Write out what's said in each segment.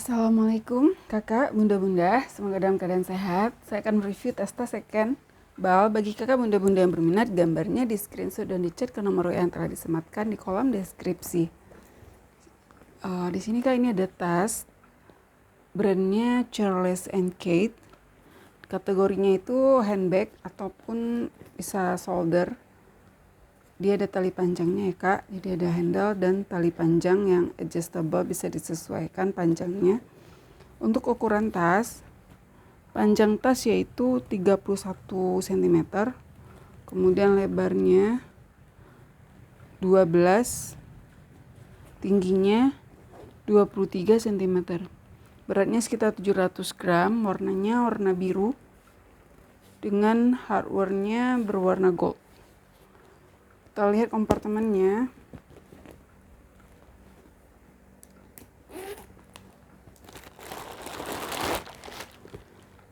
Assalamualaikum kakak, bunda-bunda, semoga dalam keadaan sehat. Saya akan mereview Testa Second BAL. Bagi kakak bunda-bunda yang berminat, gambarnya di screenshot dan di-chat ke nomor WA yang telah disematkan di kolom deskripsi. Di sini kak, ini ada tas brandnya Charles & Kate. Kategorinya itu handbag ataupun bisa shoulder. Dia ada tali panjangnya ya kak, jadi ada handle dan tali panjang yang adjustable, bisa disesuaikan panjangnya. Untuk ukuran tas, panjang tas yaitu 31 cm, kemudian lebarnya 12, tingginya 23 cm. Beratnya sekitar 700 gram, warnanya warna biru dengan hardware-nya berwarna gold. Kita lihat kompartemennya.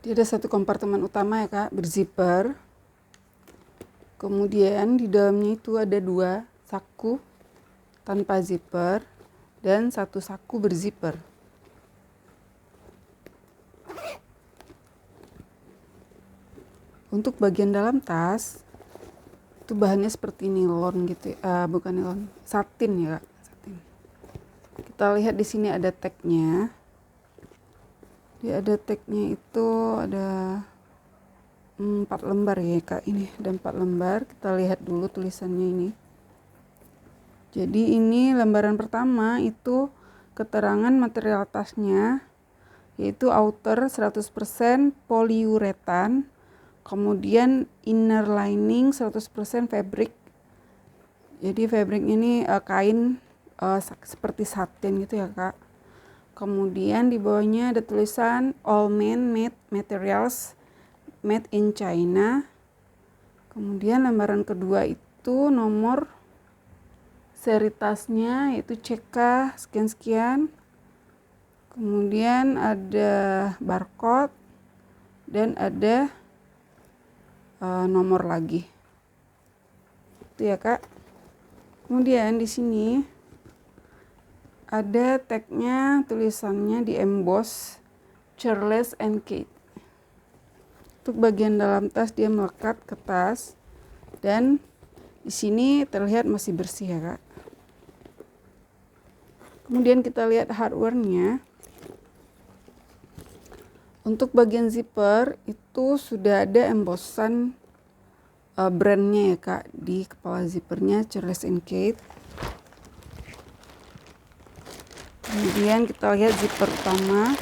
Dia ada satu kompartemen utama ya kak, berzipper. Kemudian di dalamnya itu ada 2 saku tanpa zipper dan 1 saku berzipper. Untuk bagian dalam tas itu bahannya seperti nilon gitu ya, bukan nilon, satin ya kak, satin. Kita lihat di sini ada tagnya. Dia ada tagnya itu ada 4 lembar ya kak, ini ada 4 lembar. Kita lihat dulu tulisannya ini. Jadi ini lembaran pertama itu keterangan material tasnya, yaitu outer 100% poliuretan, kemudian inner lining 100% fabric. Jadi fabriknya ini kain seperti satin gitu ya kak. Kemudian di bawahnya ada tulisan all man-made materials made in China. Kemudian lembaran kedua itu nomor seri tasnya yaitu CK sekian-sekian. Kemudian ada barcode dan ada nomor lagi. Itu ya kak. Kemudian di sini ada tagnya, tulisannya di emboss Charles & Kate. Untuk bagian dalam tas dia melekat ke tas dan di sini terlihat masih bersih ya kak. Kemudian kita lihat hardware-nya. Untuk bagian zipper itu sudah ada embossan brandnya ya kak di kepala zippernya Charles & Kate. Kemudian kita lihat zipper utama.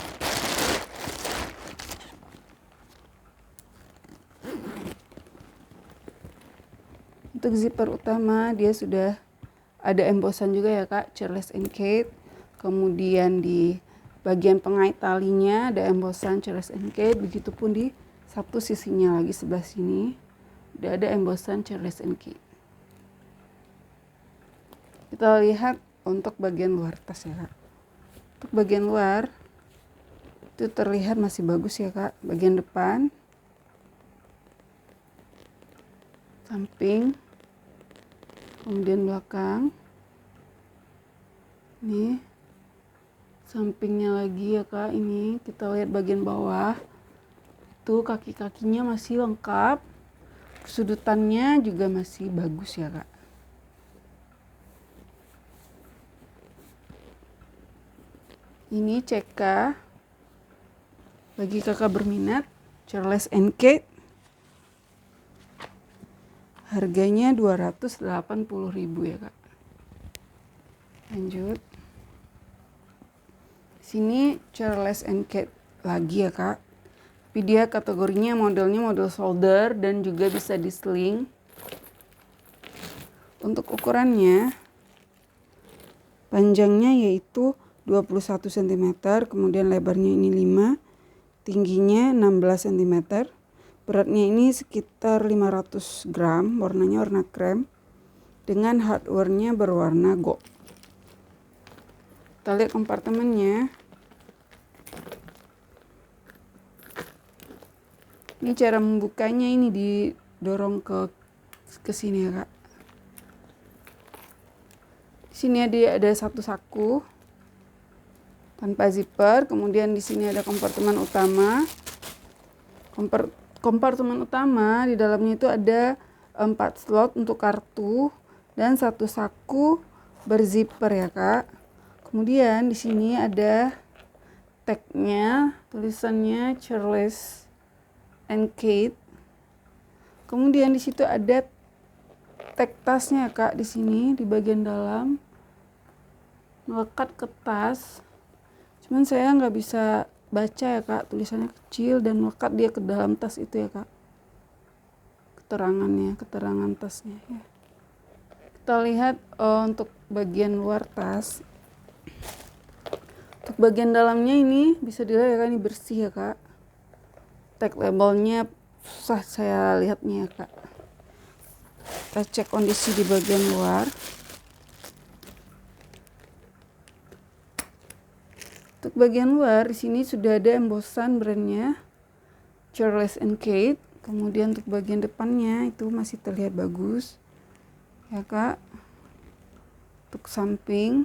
Untuk zipper utama dia sudah ada embossan juga ya kak, Charles & Kate. Kemudian di bagian pengait talinya ada embossan Charles & Kate. Begitupun di satu sisinya lagi sebelah sini udah ada embossan Charles & Kate. Kita lihat untuk bagian luar tas ya kak. Untuk bagian luar itu terlihat masih bagus ya kak. Bagian depan, samping, kemudian belakang. Ini sampingnya lagi ya kak. Ini kita lihat bagian bawah. Itu kaki-kakinya masih lengkap. Sudutannya juga masih bagus ya kak. Ini CK. Bagi kakak berminat, Charles & Kate. Harganya 280.000 ya kak. Lanjut. Sini Charles & Kate lagi ya kak. Tapi dia kategorinya modelnya model shoulder dan juga bisa di sling. Untuk ukurannya, panjangnya yaitu 21 cm, kemudian lebarnya ini 5, tingginya 16 cm. Beratnya ini sekitar 500 gram, warnanya warna krem dengan hardware-nya berwarna gold. Kita lihat kompartemennya. Ini cara membukanya, ini didorong ke sini ya kak. Di sini ada 1 saku tanpa zipper. Kemudian di sini ada kompartemen utama. Kompartemen utama di dalamnya itu ada 4 slot untuk kartu dan 1 saku berzipper ya Kak. Kemudian di sini ada tagnya, tulisannya Charles and Kate. Kemudian di situ ada tag tasnya ya Kak, di sini di bagian dalam melekat ke tas. Cuman saya nggak bisa baca ya Kak, tulisannya kecil dan melekat dia ke dalam tas itu ya Kak. Keterangan tasnya ya. Kita lihat untuk bagian luar tas. Untuk bagian dalamnya ini bisa dilihat ya Kak, ini bersih ya Kak. Tag labelnya susah saya lihatnya ya Kak. Kita cek kondisi di bagian luar. Untuk bagian luar di sini sudah ada embosan brandnya Charles and Kate. Kemudian untuk bagian depannya itu masih terlihat bagus ya Kak. Untuk samping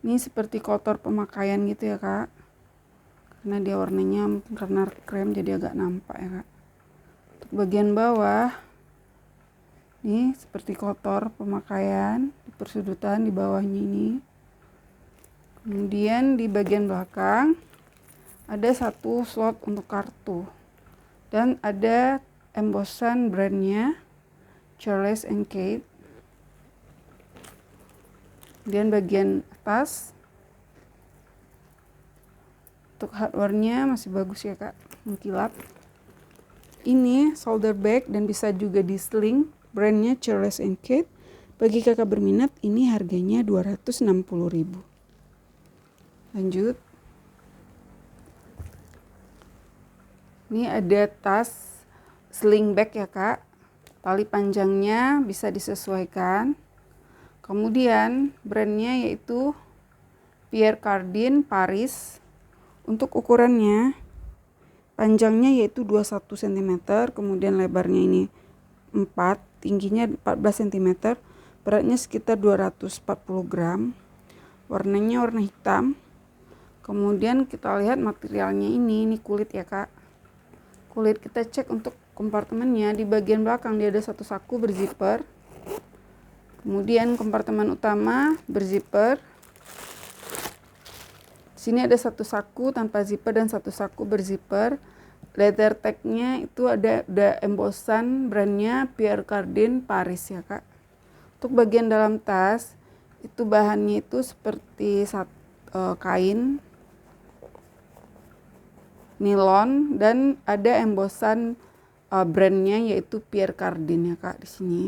ini seperti kotor pemakaian gitu ya Kak, karena dia warnanya karena krem jadi agak nampak ya Kak. Untuk bagian bawah ini seperti kotor pemakaian di persudutan di bawahnya ini. Kemudian di bagian belakang ada 1 slot untuk kartu dan ada embosan brandnya Charles and Kate. Kemudian bagian atas untuk hardware-nya masih bagus ya Kak, mengkilap. Ini shoulder bag dan bisa juga di sling brandnya Charles and Kate. Bagi kakak berminat ini harganya 260.000. Lanjut. Ini ada tas sling bag ya Kak. Tali panjangnya bisa disesuaikan. Kemudian brandnya yaitu Pierre Cardin Paris. Untuk ukurannya panjangnya yaitu 21 cm, kemudian lebarnya ini 4, tingginya 14 cm, beratnya sekitar 240 gram. Warnanya warna hitam. Kemudian kita lihat materialnya ini kulit ya Kak. Kulit kita cek untuk kompartemennya. Di bagian belakang dia ada 1 saku berzipper. Kemudian kompartemen utama berzipper. Di sini ada 1 saku tanpa zipper dan 1 saku berzipper. Leather tag-nya itu ada embosan brandnya Pierre Cardin Paris ya Kak. Untuk bagian dalam tas itu bahannya itu seperti kain nilon dan ada embosan brandnya yaitu Pierre Cardin ya Kak di sini.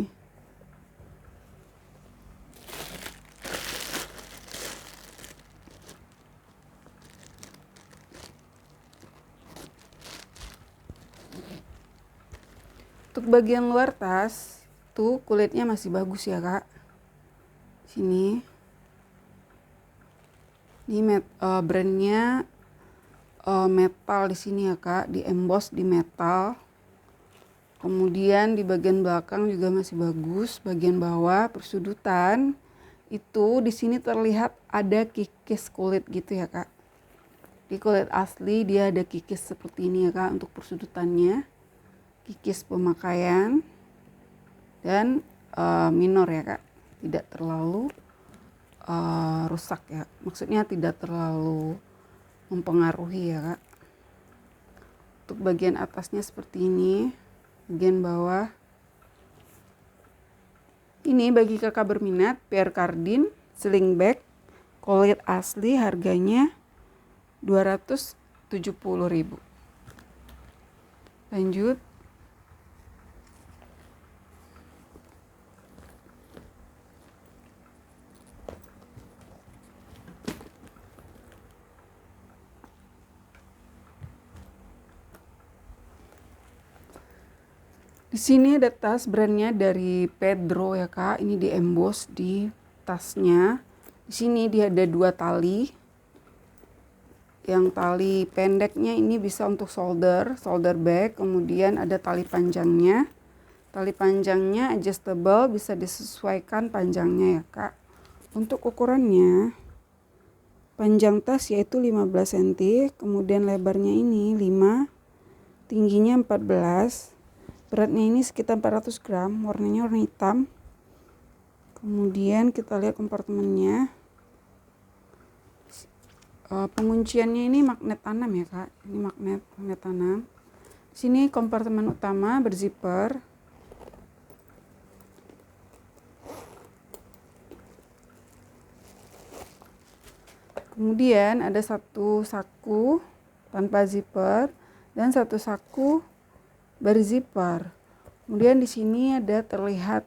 Untuk bagian luar tas tuh kulitnya masih bagus ya Kak. Sini. Ini brandnya metal di sini ya Kak, di emboss di metal. Kemudian di bagian belakang juga masih bagus. Bagian bawah persudutan itu di sini terlihat ada kikis kulit gitu ya Kak. Di kulit asli dia ada kikis seperti ini ya Kak untuk persudutannya. Kikis pemakaian dan minor ya Kak, tidak terlalu rusak ya. Maksudnya tidak terlalu mempengaruhi ya Kak. Untuk bagian atasnya seperti ini, bagian bawah. Ini bagi kakak berminat Pierre Cardin sling bag kulit asli harganya 270.000. Lanjut. Di sini ada tas brandnya dari Pedro ya Kak. Ini di emboss di tasnya. Di sini dia ada 2 tali. Yang tali pendeknya ini bisa untuk shoulder bag. Kemudian ada tali panjangnya. Tali panjangnya adjustable, bisa disesuaikan panjangnya ya Kak. Untuk ukurannya Panjang tas yaitu 15 cm, kemudian lebarnya ini 5, tingginya 14, beratnya ini sekitar 400 gram, warnanya warna hitam. Kemudian kita lihat kompartemennya. Pengunciannya ini magnet tanam ya kak, ini magnet tanam. Sini kompartemen utama berzipper. Kemudian ada satu saku tanpa zipper dan satu saku berzipper. Kemudian di sini ada terlihat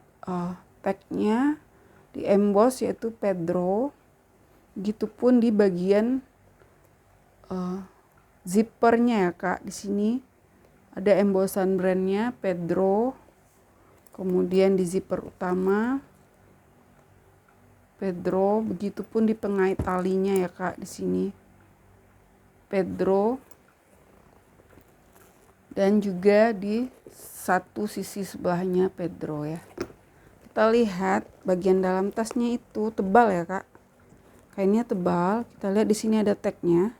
tagnya di emboss yaitu Pedro. Begitupun di bagian zippernya ya kak. Di sini ada embossan brandnya Pedro. Kemudian di zipper utama Pedro, begitupun di pengait talinya ya kak, di sini Pedro, dan juga di satu sisi sebelahnya Pedro ya. Kita lihat bagian dalam tasnya itu tebal ya kak, kainnya tebal. Kita lihat di sini ada tagnya,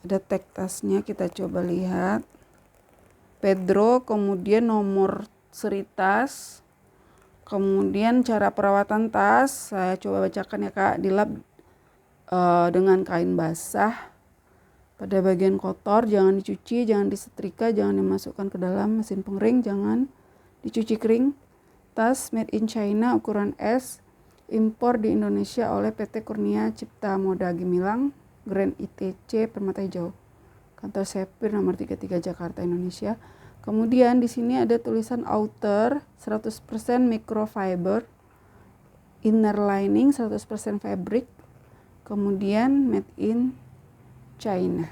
ada tag tasnya. Kita coba lihat Pedro, kemudian nomor seri tas. Kemudian cara perawatan tas, saya coba bacakan ya kak. Dilap dengan kain basah. Pada bagian kotor jangan dicuci, jangan disetrika, jangan dimasukkan ke dalam mesin pengering, jangan dicuci kering. Tas made in China ukuran S, impor di Indonesia oleh PT Kurnia Cipta Moda Gemilang, Grand ITC Permata Hijau, kantor Sepir nomor 33 Jakarta, Indonesia. Kemudian di sini ada tulisan outer 100% microfiber, inner lining 100% fabric, kemudian made in China.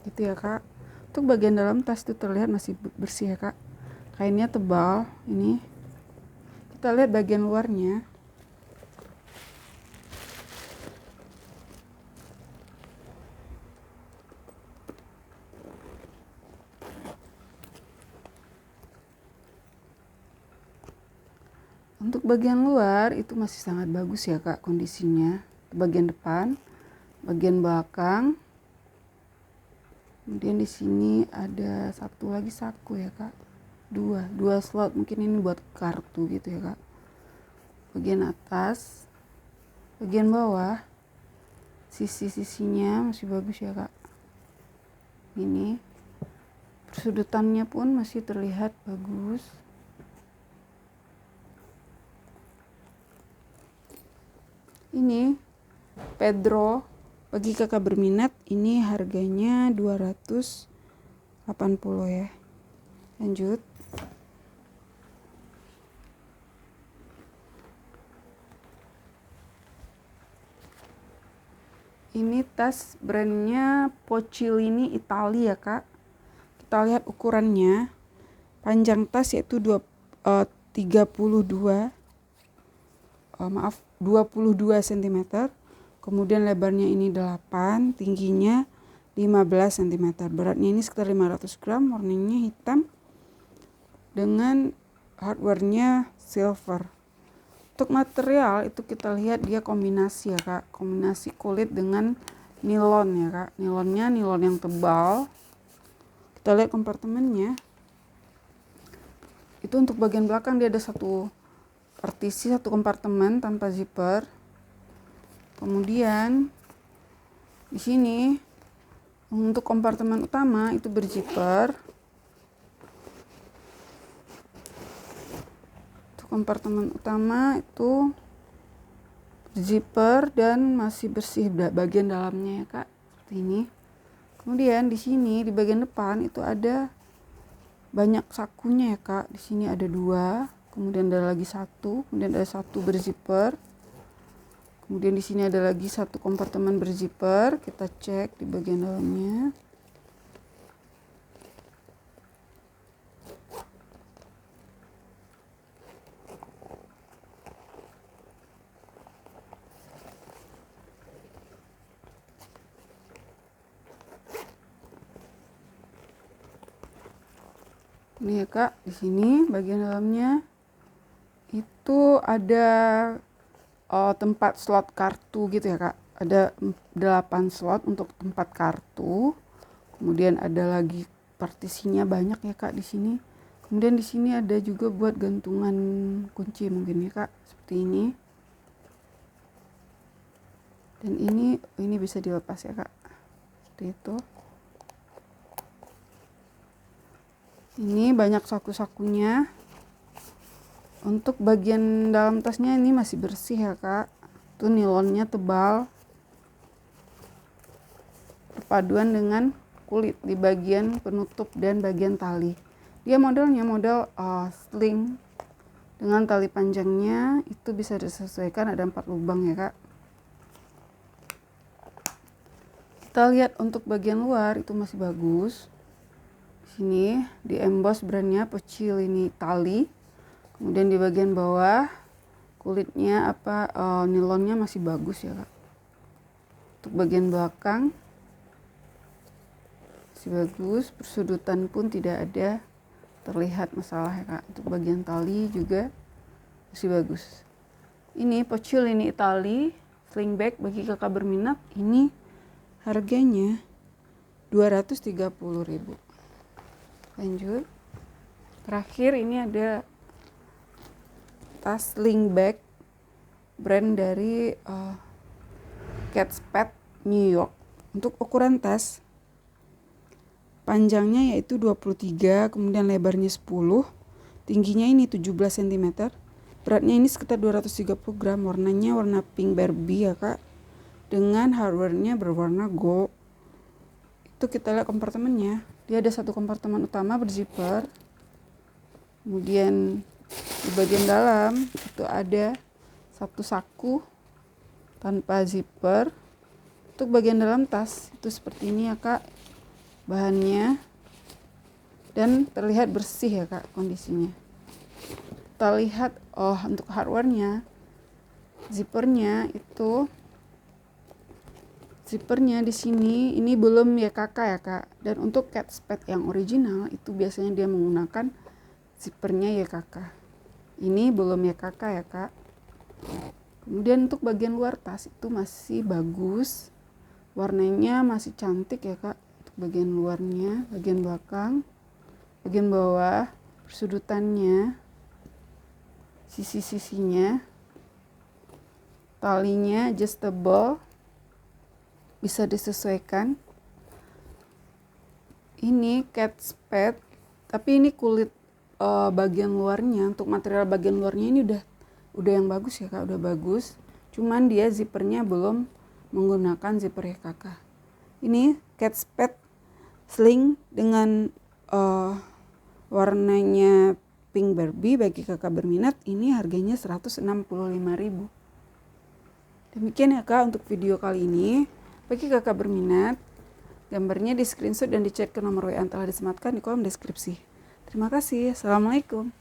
Gitu ya kak. Untuk bagian dalam tas itu terlihat masih bersih ya kak. Kainnya tebal. Ini kita lihat bagian luarnya. Untuk bagian luar itu masih sangat bagus ya kak kondisinya. Bagian depan, bagian belakang. Kemudian di sini ada satu lagi saku ya kak. Dua slot, mungkin ini buat kartu gitu ya kak. Bagian atas, bagian bawah, sisi-sisinya masih bagus ya kak. Ini persudutannya pun masih terlihat bagus. Ini Pedro, bagi kakak berminat ini harganya 280 ya. Lanjut. Ini tas brandnya Pocillini Italia ya kak. Kita lihat ukurannya. Panjang tas yaitu 22 cm. Kemudian lebarnya ini 8, tingginya 15 cm. Beratnya ini sekitar 500 gram, warnanya hitam dengan hardware-nya silver. Untuk material itu kita lihat dia kombinasi ya kak, kombinasi kulit dengan nilon ya kak. Nilonnya nilon yang tebal. Kita lihat kompartemennya. Itu untuk bagian belakang dia ada satu partisi, satu kompartemen tanpa zipper. Kemudian di sini untuk kompartemen utama itu berzipper. Untuk kompartemen utama itu zipper dan masih bersih bagian dalamnya ya kak, seperti ini. Kemudian di sini di bagian depan itu ada banyak sakunya ya kak. Di sini ada 2, kemudian ada lagi 1, kemudian ada 1 berzipper. Kemudian di sini ada lagi 1 kompartemen berzipper. Kita cek di bagian dalamnya. Ini ya kak, di sini bagian dalamnya itu ada tempat slot kartu gitu ya kak. ada 8 slot untuk tempat kartu. Kemudian ada lagi partisinya banyak ya Kak di sini. Kemudian di sini ada juga buat gantungan kunci mungkin ya Kak, seperti ini. Dan ini bisa dilepas ya Kak, seperti itu. Ini banyak saku-sakunya. Untuk bagian dalam tasnya ini masih bersih ya Kak. Tuh nilonnya tebal. Perpaduan dengan kulit di bagian penutup dan bagian tali. Dia modelnya model sling dengan tali panjangnya itu bisa disesuaikan, ada 4 lubang ya Kak. Kita lihat untuk bagian luar itu masih bagus. Sini di emboss brandnya Pochilini Italy. Kemudian di bagian bawah kulitnya nilonnya masih bagus ya Kak. Untuk bagian belakang masih bagus, persudutan pun tidak ada terlihat masalah ya Kak. Untuk bagian tali juga masih bagus. Ini Pochilini Italy sling bag bagi kakak berminat, ini harganya 230.000. Lanjut, terakhir ini ada tas sling bag brand dari Kate Spade New York. Untuk ukuran tas, panjangnya yaitu 23, kemudian lebarnya 10, tingginya ini 17 cm, beratnya ini sekitar 230 gram, warnanya warna pink Barbie ya Kak, dengan hardware-nya berwarna gold. Itu kita lihat kompartemennya. Dia ada satu kompartemen utama berzipper. Kemudian di bagian dalam itu ada satu saku tanpa zipper. Untuk bagian dalam tas itu seperti ini ya Kak bahannya, dan terlihat bersih ya Kak kondisinya. Kita lihat untuk hardware-nya, zippernya di sini ini belum YKK ya Kak. Dan untuk Kate Spade yang original itu biasanya dia menggunakan zippernya YKK. Ini belum YKK ya Kak. Kemudian untuk bagian luar tas itu masih bagus, warnanya masih cantik ya Kak. Untuk bagian luarnya, bagian belakang, bagian bawah, persudutannya, sisi-sisinya, talinya adjustable, bisa disesuaikan. Ini Kate Spade, tapi ini kulit bagian luarnya, untuk material bagian luarnya ini udah yang bagus ya Kak, udah bagus. Cuman dia zippernya belum menggunakan zipper YKK. Ini Kate Spade sling dengan warnanya pink Barbie bagi kakak berminat, ini harganya 165.000. Demikian ya Kak untuk video kali ini. Bagi kakak berminat, gambarnya di screenshot dan di chat ke nomor WA yang telah disematkan di kolom deskripsi. Terima kasih. Assalamualaikum.